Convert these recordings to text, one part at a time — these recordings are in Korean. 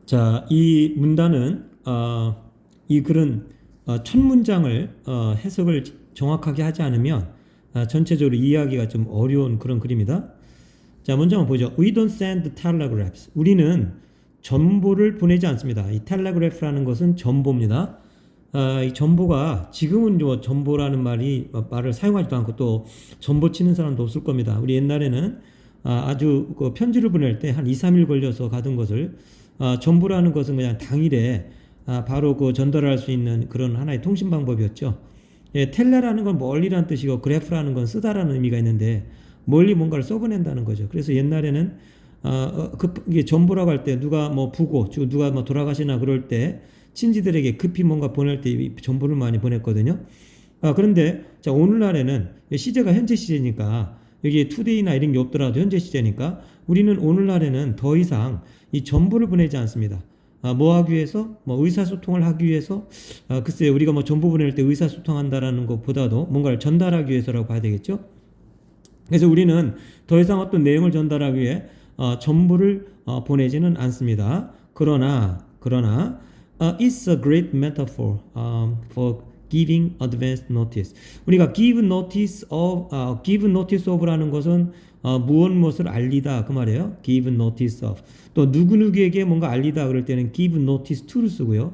자, 이 문단은 이 글은 첫 문장을 해석을 정확하게 하지 않으면 전체적으로 이해하기가 좀 어려운 그런 글입니다. 자, 먼저 한번 보죠. We don't send telegraphs. 우리는 전보를 보내지 않습니다. 이 telegraph라는 것은 전보입니다. 이 전보가 지금은 전보라는 말을 사용하지도 않고 또 전보 치는 사람도 없을 겁니다. 우리 옛날에는 아주 그 편지를 보낼 때 한 2, 3일 걸려서 가던 것을 전보라는 것은 그냥 당일에 바로 그 전달할 수 있는 그런 하나의 통신 방법이었죠. 예, 텔레라는 건 멀리란 뜻이고 그래프라는 건 쓰다라는 의미가 있는데 멀리 뭔가를 써보낸다는 거죠. 그래서 옛날에는 이게 전보라고 할 때 누가 뭐 부고 누가 뭐 돌아가시나 그럴 때 친지들에게 급히 뭔가 보낼 때 전보를 많이 보냈거든요. 그런데 자, 오늘날에는 시제가 현재 시제니까 여기 투데이나 이런 게 없더라도 현재 시제니까 우리는 오늘날에는 더 이상 이 전보를 보내지 않습니다. 뭐 하기 위해서? 뭐 의사소통을 하기 위해서? 글쎄 우리가 뭐 전보 보낼 때 의사소통한다라는 것보다도 뭔가를 전달하기 위해서라고 봐야 되겠죠. 그래서 우리는 더 이상 어떤 내용을 전달하기 위해 전보를 보내지는 않습니다. 그러나 it's a great metaphor for giving advance notice. 우리가 give notice of라는 것은 무엇을 알리다 그 말이에요. give notice of. 또 누구누구에게 뭔가 알리다 그럴 때는 give notice to를 쓰고요.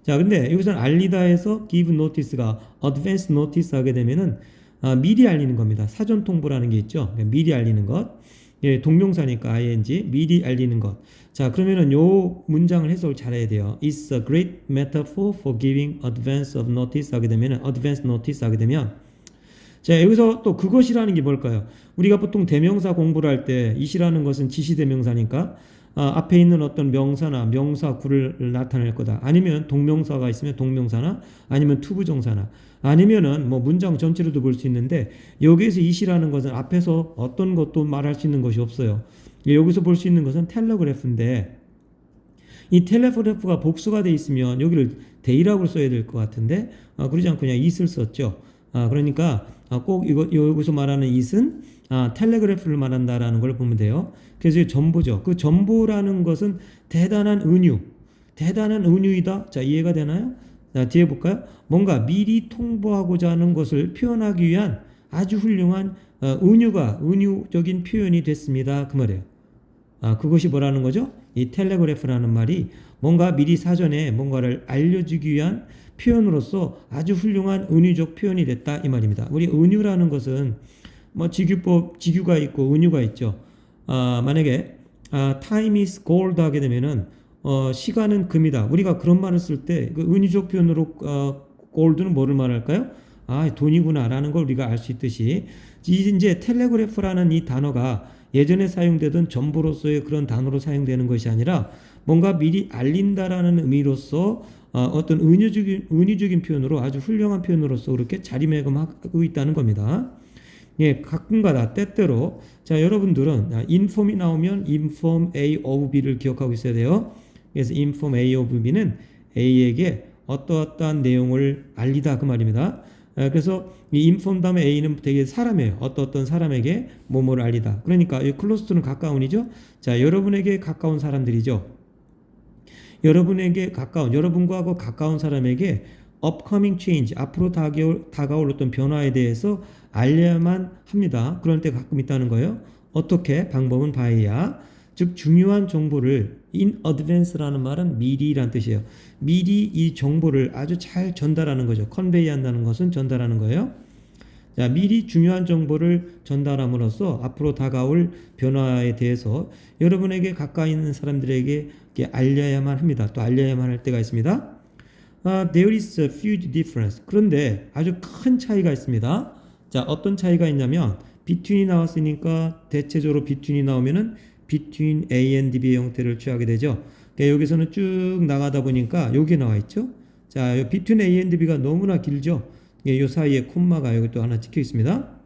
자, 근데 여기서는 알리다에서 give notice가 advance notice 하게 되면은 미리 알리는 겁니다. 사전 통보라는 게 있죠. 미리 알리는 것. 예, 동명사니까 ing 미리 알리는 것. 자, 그러면은 요 문장을 해석을 잘해야 돼요. It's a great metaphor for giving advance of notice 하게 되면은 advance notice 하게 되면 자, 여기서 또 그것이라는 게 뭘까요? 우리가 보통 대명사 공부를 할 때 이시라는 것은 지시대명사니까 앞에 있는 어떤 명사나 명사구를 나타낼 거다. 아니면 동명사가 있으면 동명사나 아니면 투부정사나 아니면은 뭐 문장 전체로도 볼 수 있는데 여기에서 이시라는 것은 앞에서 어떤 것도 말할 수 있는 것이 없어요. 여기서 볼 수 있는 것은 텔레그래프인데 이 텔레그래프가 복수가 돼 있으면 여기를 데이라고 써야 될 것 같은데 그러지 않고 그냥 it을 썼죠. 그러니까 꼭 여기서 말하는 it은 텔레그래프를 말한다라는 걸 보면 돼요. 그래서 전보죠. 그 전보라는 것은 대단한 은유이다. 자, 이해가 되나요? 자, 뒤에 볼까요? 뭔가 미리 통보하고자 하는 것을 표현하기 위한 아주 훌륭한 은유적인 표현이 됐습니다. 그 말이에요. 그것이 뭐라는 거죠? 이 텔레그래프라는 말이 뭔가 미리 사전에 뭔가를 알려주기 위한 표현으로서 아주 훌륭한 은유적 표현이 됐다 이 말입니다. 우리 은유라는 것은 뭐 직유가 있고 은유가 있죠. 만약에 time is gold 하게 되면은 시간은 금이다. 우리가 그런 말을 쓸 때 그 은유적 표현으로 gold는 뭐를 말할까요? 돈이구나라는 걸 우리가 알 수 있듯이 이제 텔레그래프라는 이 단어가 예전에 사용되던 전보로서의 그런 단어로 사용되는 것이 아니라 뭔가 미리 알린다라는 의미로서 어떤 은유적인 표현으로 아주 훌륭한 표현으로서 그렇게 자리매김하고 있다는 겁니다. 예, 가끔가다 때때로 자, 여러분들은 inform이 나오면 inform A of B를 기억하고 있어야 돼요. 그래서 inform A of B는 A에게 어떠어떠한 내용을 알리다 그 말입니다. 그래서 이 inform 다음에 A는 되게 사람이에요. 어떤 사람에게 뭐뭐를 알리다. 그러니까 이 close to는 가까운이죠. 자, 여러분에게 가까운 사람들이죠. 여러분과 가까운 사람에게 upcoming change, 앞으로 다가올 어떤 변화에 대해서 알려야만 합니다. 그럴 때 가끔 있다는 거예요. 어떻게? 방법은 바이야. 즉 중요한 정보를 in advance라는 말은 미리란 뜻이에요. 미리 이 정보를 아주 잘 전달하는 거죠. 컨베이 한다는 것은 전달하는 거예요. 자, 미리 중요한 정보를 전달함으로써 앞으로 다가올 변화에 대해서 여러분에게 가까이 있는 사람들에게 알려야만 합니다. 또 알려야만 할 때가 있습니다. There is a huge difference. 그런데 아주 큰 차이가 있습니다. 자, 어떤 차이가 있냐면 between이 나왔으니까 대체적으로 between이 나오면은 between A and B의 형태를 취하게 되죠. 그러니까 여기서는 쭉 나가다 보니까 여기 나와 있죠. 자, between A and B가 너무나 길죠. 이 사이에 콤마가 여기 또 하나 찍혀 있습니다.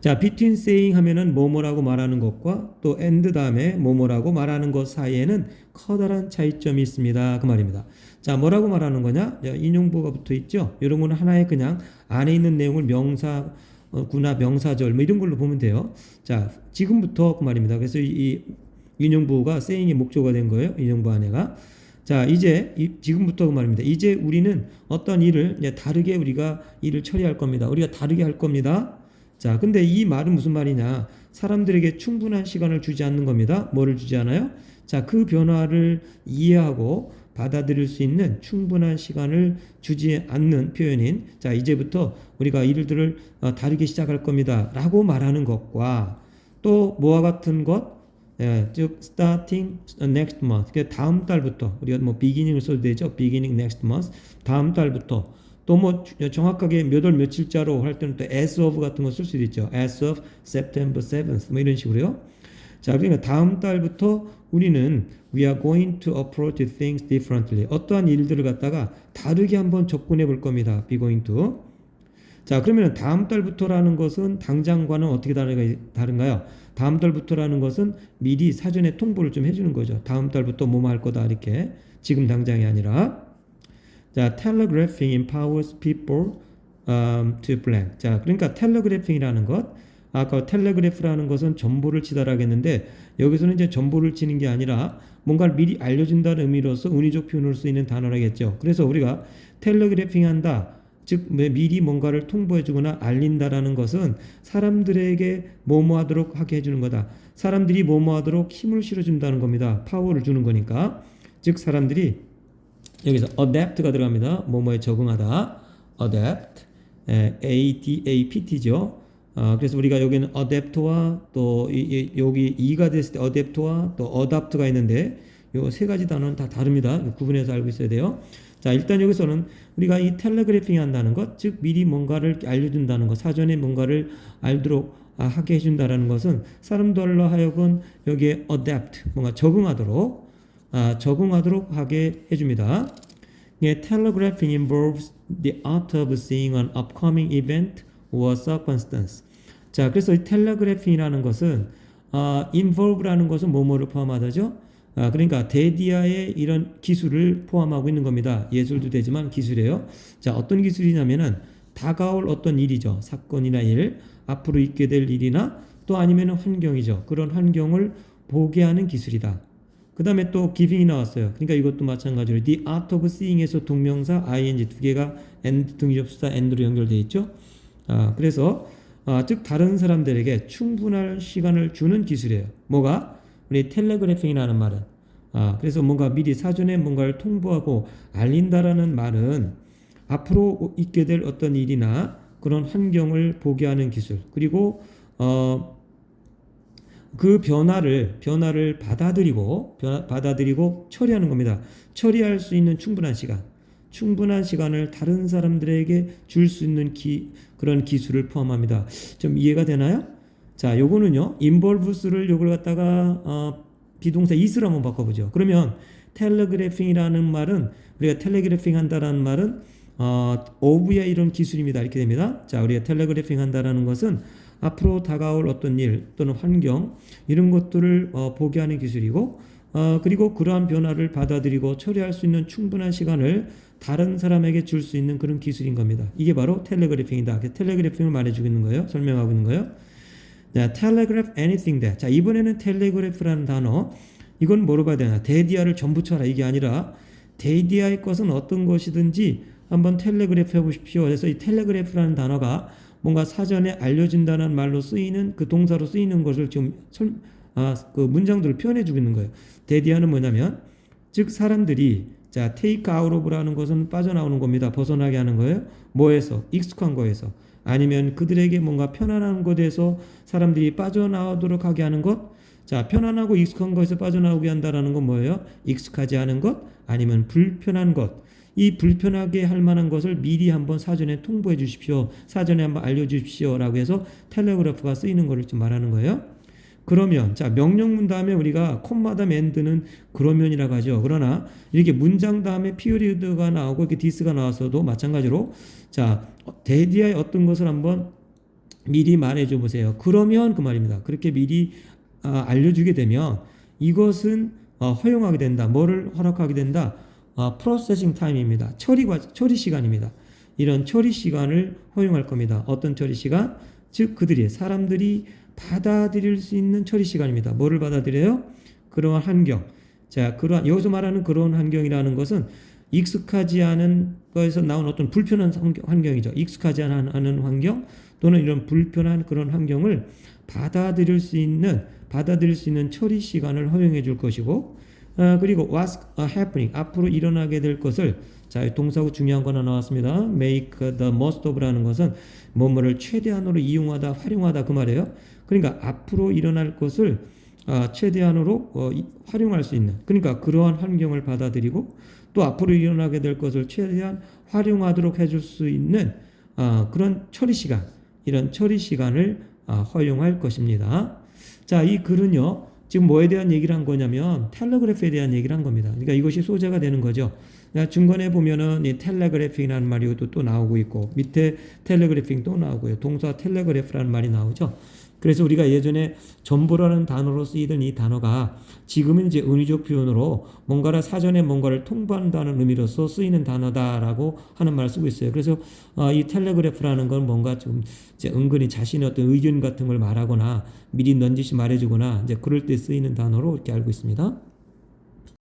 자, between saying 하면은 뭐뭐라고 말하는 것과 또 and 다음에 뭐뭐라고 말하는 것 사이에는 커다란 차이점이 있습니다. 그 말입니다. 자, 뭐라고 말하는 거냐? 인용부가 붙어 있죠. 이런 거는 하나의 그냥 안에 있는 내용을 명사구나 명사절 뭐 이런 걸로 보면 돼요. 자, 지금부터 그 말입니다. 그래서 이 인용부가 saying이 목조가 된 거예요. 인용부 안에가. 자, 이제 지금부터 그 말입니다. 이제 우리는 어떤 일을 이제 다르게 우리가 일을 처리할 겁니다. 우리가 다르게 할 겁니다. 자, 근데 이 말은 무슨 말이냐? 사람들에게 충분한 시간을 주지 않는 겁니다. 뭐를 주지 않아요? 자, 그 변화를 이해하고 받아들일 수 있는 충분한 시간을 주지 않는 표현인, 자, 이제부터 우리가 일들을 다르게 시작할 겁니다. 라고 말하는 것과 또 뭐와 같은 것, 예, 즉 starting next month, 다음 달부터, 우리가 뭐 beginning을 써도 되죠. beginning next month, 다음 달부터. 또 뭐 정확하게 몇 월 며칠자로 할 때는 또 as of 같은 거 쓸 수도 있죠. as of September 7th 뭐 이런 식으로요. 자, 그러니까 다음 달부터 우리는 we are going to approach things differently. 어떠한 일들을 갖다가 다르게 한번 접근해 볼 겁니다. be going to. 자, 그러면 다음 달부터라는 것은 당장과는 어떻게 다른가요? 다음 달부터라는 것은 미리 사전에 통보를 좀 해주는 거죠. 다음 달부터 뭐뭐 할 거다 이렇게. 지금 당장이 아니라. 자, telegraphing empowers people to plan. 자, 그러니까 telegraphing이라는 것, 아까 텔레그래프라는 것은 전보를 치다라겠는데 여기서는 이제 전보를 치는 게 아니라 뭔가를 미리 알려준다는 의미로서 은유적 표현으로 쓰이는 단어라겠죠. 그래서 우리가 텔레그래핑한다, 즉 미리 뭔가를 통보해주거나 알린다라는 것은 사람들에게 뭐뭐 하도록 하게 해주는 거다. 사람들이 뭐뭐 하도록 힘을 실어준다는 겁니다. 파워를 주는 거니까. 즉 사람들이 여기서 adapt가 들어갑니다. 뭐뭐에 적응하다. adapt, ADAPT죠. 그래서 우리가 여기는 adapt와 또 여기 2가 됐을 때 adapt와 또 adapt가 있는데 요 세 가지 단어는 다 다릅니다. 구분해서 알고 있어야 돼요. 자, 일단 여기서는 우리가 이 텔레그래핑 한다는 것, 즉 미리 뭔가를 알려준다는 것, 사전에 뭔가를 알도록 하게 해준다는 것은 사람들로 하여금 여기에 adapt, 뭔가 적응하도록 하게 해줍니다. 예, telegraphing involves the art of seeing an upcoming event or circumstance. 자, 그래서 이 텔레그래핑이라는 것은 involve라는 것은 뭐뭐를 포함하다죠. 그러니까 데디아의 이런 기술을 포함하고 있는 겁니다. 예술도 되지만 기술이에요. 자, 어떤 기술이냐면은 다가올 어떤 일이죠. 사건이나 일, 앞으로 있게 될 일이나 또 아니면 환경이죠. 그런 환경을 보게 하는 기술이다. 그 다음에 또 giving이 나왔어요. 그러니까 이것도 마찬가지로 the art of seeing에서 동명사 ing 두 개가 and 등기접수사 and로 연결되어 있죠. 그래서 즉 다른 사람들에게 충분한 시간을 주는 기술이에요. 뭐가? 우리 텔레그래핑이라는 말은 그래서 뭔가 미리 사전에 뭔가를 통보하고 알린다라는 말은 앞으로 있게 될 어떤 일이나 그런 환경을 보게 하는 기술, 그리고 그 변화를 받아들이고 처리하는 겁니다. 처리할 수 있는 충분한 시간을 다른 사람들에게 줄 수 있는 그런 기술을 포함합니다. 좀 이해가 되나요? 자, 요거는요, involves를 요걸 갖다가 비동사 is로 한번 바꿔보죠. 그러면 텔레그래핑이라는 말은 우리가 텔레그래핑 한다라는 말은 of의 이런 기술입니다. 이렇게 됩니다. 자, 우리가 텔레그래핑 한다라는 것은 앞으로 다가올 어떤 일 또는 환경 이런 것들을 보게 하는 기술이고 그리고 그러한 변화를 받아들이고 처리할 수 있는 충분한 시간을 다른 사람에게 줄 수 있는 그런 기술인 겁니다. 이게 바로 텔레그래핑이다. 텔레그래핑을 말해주고 있는 거예요. 설명하고 있는 거예요. 자, telegraph anything that. 자, 이번에는 텔레그래프라는 단어, 이건 뭐로 봐야 되나? 데디아를 전부 쳐라 이게 아니라 데디아의 것은 어떤 것이든지 한번 텔레그래프 해보십시오. 그래서 이 텔레그래프라는 단어가 뭔가 사전에 알려진다는 말로 쓰이는 그 동사로 쓰이는 것을 지금 그 문장들을 표현해주고 있는 거예요. 데디아는 뭐냐면 즉 사람들이 자 take out of라는 것은 빠져나오는 겁니다. 벗어나게 하는 거예요. 뭐에서? 익숙한 거에서. 아니면 그들에게 뭔가 편안한 것에서 사람들이 빠져나오도록 하게 하는 것. 자, 편안하고 익숙한 것에서 빠져나오게 한다라는 건 뭐예요? 익숙하지 않은 것, 아니면 불편한 것. 이 불편하게 할 만한 것을 미리 한번 사전에 통보해 주십시오. 사전에 한번 알려주십시오. 라고 해서 텔레그래프가 쓰이는 것을 좀 말하는 거예요. 그러면, 자, 명령문 다음에 우리가 콤마 다음에 end는 그러면이라고 하죠. 그러나 이렇게 문장 다음에 period가 나오고 이렇게 this가 나왔어도 마찬가지로 자, 데디아의 어떤 것을 한번 미리 말해줘 보세요. 그러면 그 말입니다. 그렇게 미리 알려주게 되면 이것은 허용하게 된다. 뭐를 허락하게 된다? 프로세싱 타임입니다. 처리 시간입니다. 이런 처리 시간을 허용할 겁니다. 어떤 처리 시간? 즉 사람들이 받아들일 수 있는 처리 시간입니다. 뭐를 받아들여요? 그러한 환경. 자, 그러한 여기서 말하는 그런 환경이라는 것은 익숙하지 않은 거에서 나온 어떤 불편한 환경이죠. 익숙하지 않은 환경 또는 이런 불편한 그런 환경을 받아들일 수 있는 처리 시간을 허용해 줄 것이고, 그리고 what's happening 앞으로 일어나게 될 것을, 자, 동사구 중요한 거 하나 나왔습니다. make the most of라는 것은 뭐뭐를 최대한으로 이용하다, 활용하다 그 말이에요. 그러니까 앞으로 일어날 것을 최대한으로 활용할 수 있는, 그러니까 그러한 환경을 받아들이고 또 앞으로 일어나게 될 것을 최대한 활용하도록 해줄 수 있는 그런 처리 시간, 이런 처리 시간을 허용할 것입니다. 자, 이 글은요 지금 뭐에 대한 얘기를 한 거냐면 텔레그래프에 대한 얘기를 한 겁니다. 그러니까 이것이 소재가 되는 거죠. 중간에 보면은 이 텔레그래픽이라는 말이 또 나오고 있고, 밑에 텔레그래픽 또 나오고요. 동사 텔레그래프라는 말이 나오죠. 그래서 우리가 예전에 전보라는 단어로 쓰이던 이 단어가 지금은 이제 은유적 표현으로 뭔가를 사전에 뭔가를 통보한다는 의미로서 쓰이는 단어다라고 하는 말을 쓰고 있어요. 그래서 이 텔레그래프라는 건 뭔가 좀 이제 은근히 자신의 어떤 의견 같은 걸 말하거나 미리 넌지시 말해주거나 이제 그럴 때 쓰이는 단어로 이렇게 알고 있습니다.